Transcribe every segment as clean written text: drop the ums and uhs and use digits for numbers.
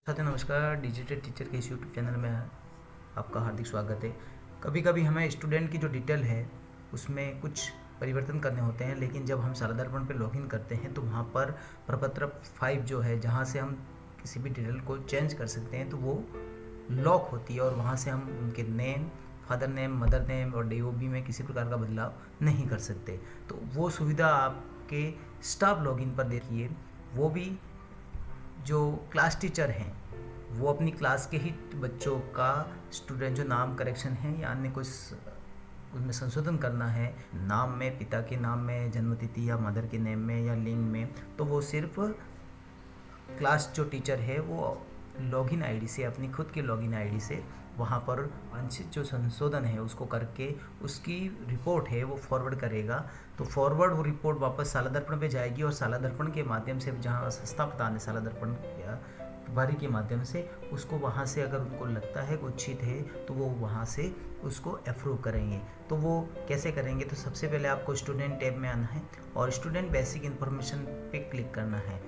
साथियों नमस्कार। Digital teacher के इस यूट्यूब चैनल में आपका हार्दिक स्वागत है। कभी कभी हमें स्टूडेंट की जो डिटेल है उसमें कुछ परिवर्तन करने होते हैं, लेकिन जब हम शाला दर्पण पर लॉगिन करते हैं तो वहाँ पर प्रपत्र 5 जो है जहाँ से हम किसी भी डिटेल को चेंज कर सकते हैं तो वो लॉक होती है और वहाँ से हम उनके name, father name, mother name और DOB में किसी प्रकार का बदलाव नहीं कर सकते। तो वो सुविधा आपके स्टाफ लॉगिन पर देखिए। वो भी जो क्लास टीचर हैं वो अपनी क्लास के ही बच्चों का स्टूडेंट जो नाम करेक्शन है या अन्य कुछ उसमें संशोधन करना है, नाम में, पिता के नाम में, जन्मतिथि या मदर के नेम में या लिंग में, तो वो सिर्फ क्लास जो टीचर है वो लॉगिन आईडी से, अपनी खुद की लॉगिन आईडी से वहाँ पर वांछित जो संशोधन है उसको करके उसकी रिपोर्ट है वो फॉरवर्ड करेगा। तो फॉरवर्ड वो रिपोर्ट वापस शाला दर्पण पे जाएगी और शाला दर्पण के माध्यम से, जहाँ संस्था प्रदान है शाला दर्पण या बारी के माध्यम से, उसको वहाँ से अगर उनको लगता है कि उचित है तो वो वहाँ से उसको अप्रूव करेंगे। तो वो कैसे करेंगे? तो सबसे पहले आपको स्टूडेंट टैब में आना है और स्टूडेंट बेसिक इन्फॉर्मेशन पे क्लिक करना है।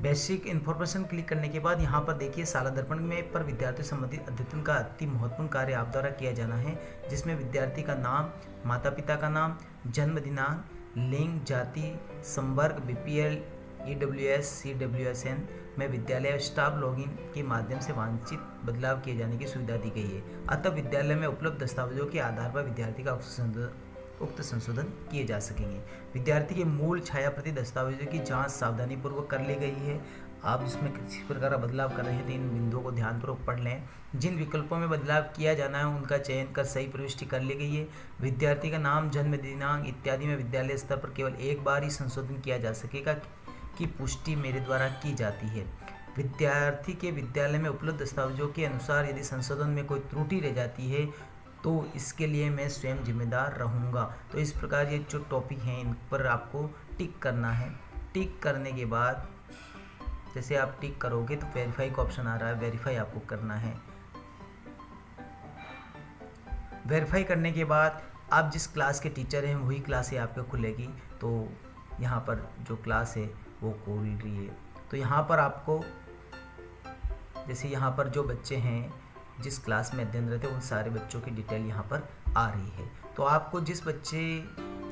बेसिक इन्फॉर्मेशन क्लिक करने के बाद यहाँ पर देखिए शाला दर्पण में पर विद्यार्थी संबंधित अद्यतन का अति महत्वपूर्ण कार्य आप द्वारा किया जाना है, जिसमें विद्यार्थी का नाम, माता पिता का नाम, जन्म दिनांक, लिंग, जाति, संवर्ग, BPL, EWS, CWSN में विद्यालय स्टाफ लॉगिन के माध्यम से वांछित बदलाव किए जाने की सुविधा दी गई है। अतः विद्यालय में उपलब्ध दस्तावेजों के आधार पर विद्यार्थी का उक्त संशोधन किए जा सकेंगे। विद्यार्थी के मूल छायाप्रति दस्तावेजों की जांच सावधानीपूर्वक कर ली गई है। आप इसमें किसी प्रकार का बदलाव कर रहे हैं तो इन बिंदुओं को ध्यानपूर्वक पढ़ लें। जिन विकल्पों में बदलाव किया जाना है उनका चयन कर सही प्रविष्टि कर ली गई है। विद्यार्थी का नाम, जन्म दिनांक इत्यादि में विद्यालय स्तर पर केवल एक बार ही संशोधन किया जा सकेगा की पुष्टि मेरे द्वारा की जाती है। विद्यार्थी के विद्यालय में उपलब्ध दस्तावेजों के अनुसार यदि संशोधन में कोई त्रुटि रह जाती है तो इसके लिए मैं स्वयं जिम्मेदार रहूँगा। तो इस प्रकार ये जो टॉपिक हैं इन पर आपको टिक करना है। टिक करने के बाद जैसे आप टिक करोगे तो वेरीफाई का ऑप्शन आ रहा है, वेरीफाई आपको करना है। वेरीफाई करने के बाद आप जिस क्लास के टीचर हैं वही क्लास है आपको खुलेगी। तो यहाँ पर जो क्लास है वो खोल रही है। तो यहाँ पर आपको जैसे यहाँ पर जो बच्चे हैं जिस क्लास में अध्ययनरत है उन सारे बच्चों की डिटेल यहाँ पर आ रही है। तो आपको जिस बच्चे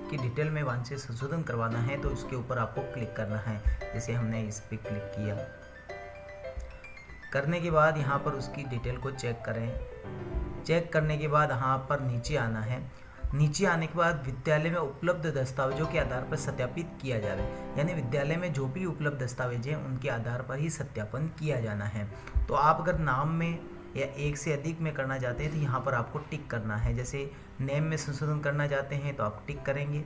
की डिटेल में वांछित संशोधन करवाना है तो उसके ऊपर आपको क्लिक करना है। जैसे हमने इस पर क्लिक किया, करने के बाद यहाँ पर उसकी डिटेल को चेक करें। चेक करने के बाद यहाँ पर नीचे आना है। नीचे आने के बाद विद्यालय में उपलब्ध दस्तावेजों के आधार पर सत्यापित किया जाए, यानी विद्यालय में जो भी उपलब्ध दस्तावेज हैं उनके आधार पर ही सत्यापन किया जाना है। तो आप अगर नाम में या एक से अधिक में करना चाहते हैं तो यहाँ पर आपको टिक करना है। जैसे नेम में संशोधन करना चाहते हैं तो आप टिक करेंगे।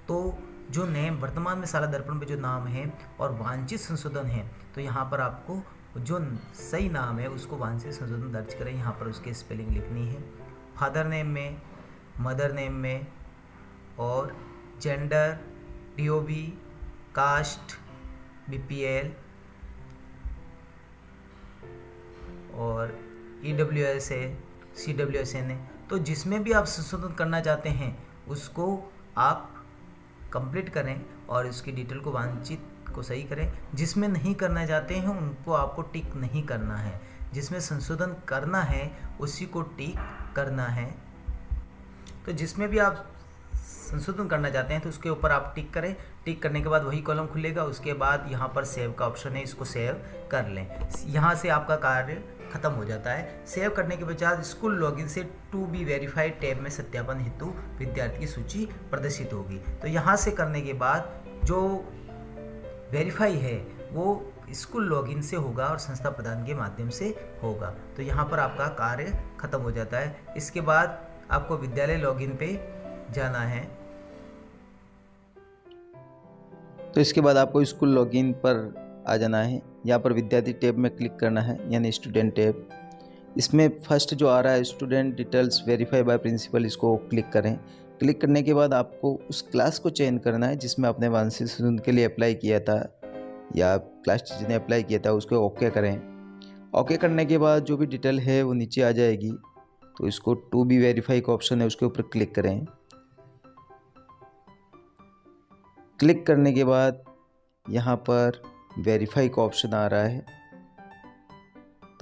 तो जो नेम वर्तमान में शाला दर्पण पे जो नाम है और वांछित संशोधन है तो यहाँ पर आपको जो सही नाम है उसको वांछित संशोधन दर्ज करें। यहाँ पर उसकी स्पेलिंग लिखनी है। फादर नेम में, मदर नेम में और जेंडर, DOB, कास्ट, BPL और EWS है, CWSN है। तो जिसमें भी आप संशोधन करना चाहते हैं उसको आप कंप्लीट करें और उसकी डिटेल को वांछित को सही करें। जिसमें नहीं करना चाहते हैं उनको आपको टिक नहीं करना है। जिसमें संशोधन करना है उसी को टिक करना है। तो जिसमें भी आप संशोधन करना चाहते हैं तो उसके ऊपर आप टिक करें। टिक करने के बाद वही कॉलम खुलेगा। उसके बाद यहाँ पर सेव का ऑप्शन है, इसको सेव कर लें। यहाँ से आपका कार्य खत्म हो जाता है। सेव करने के बाद स्कूल लॉगिन से टू बी वेरीफाइड टैब में सत्यापन हेतु विद्यार्थी की सूची प्रदर्शित होगी। तो यहाँ से करने के बाद जो वेरीफाई है वो स्कूल लॉगिन से होगा और संस्था प्रदान के माध्यम से होगा। तो यहाँ पर आपका कार्य खत्म हो जाता है। इसके बाद आपको विद्यालय लॉगिन पे जाना है। तो इसके बाद आपको स्कूल लॉगिन पर आ जाना है। यहाँ पर विद्यार्थी टैब में क्लिक करना है, यानी स्टूडेंट टैब। इसमें फर्स्ट जो आ रहा है student details verify by principal, इसको क्लिक करें। क्लिक करने के बाद आपको उस क्लास को चयन करना है जिसमें आपने वांछित संशोधन के लिए अप्लाई किया था या क्लास टीचर ने अप्लाई किया था, उसको ओके करें। ओके करने के बाद जो भी डिटेल है वो नीचे आ जाएगी। तो इसको टू बी वेरीफाई का ऑप्शन है, उसके ऊपर क्लिक करें। क्लिक करने के बाद यहाँ पर वेरीफाई का ऑप्शन आ रहा है,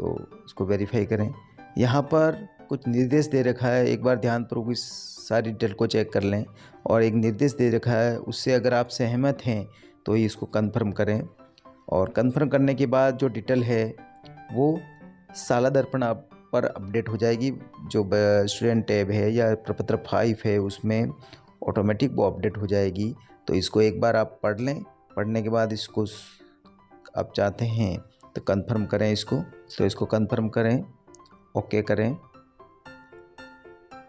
तो इसको वेरीफाई करें। यहाँ पर कुछ निर्देश दे रखा है, एक बार ध्यानपूर्वक इस सारी डिटेल को चेक कर लें। और एक निर्देश दे रखा है, उससे अगर आप सहमत हैं तो ही इसको कंफर्म करें। और कंफर्म करने के बाद जो डिटेल है वो साला दर्पण आप पर अपडेट हो जाएगी। जो स्टूडेंट टैब है या प्रपत्र 5 है उसमें ऑटोमेटिक वो अपडेट हो जाएगी। तो इसको एक बार आप पढ़ लें, पढ़ने के बाद इसको आप चाहते हैं तो कंफर्म करें इसको। तो इसको कंफर्म करें, ओके करें।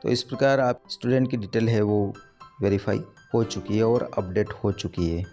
तो इस प्रकार आप स्टूडेंट की डिटेल है वो वेरीफाई हो चुकी है और अपडेट हो चुकी है।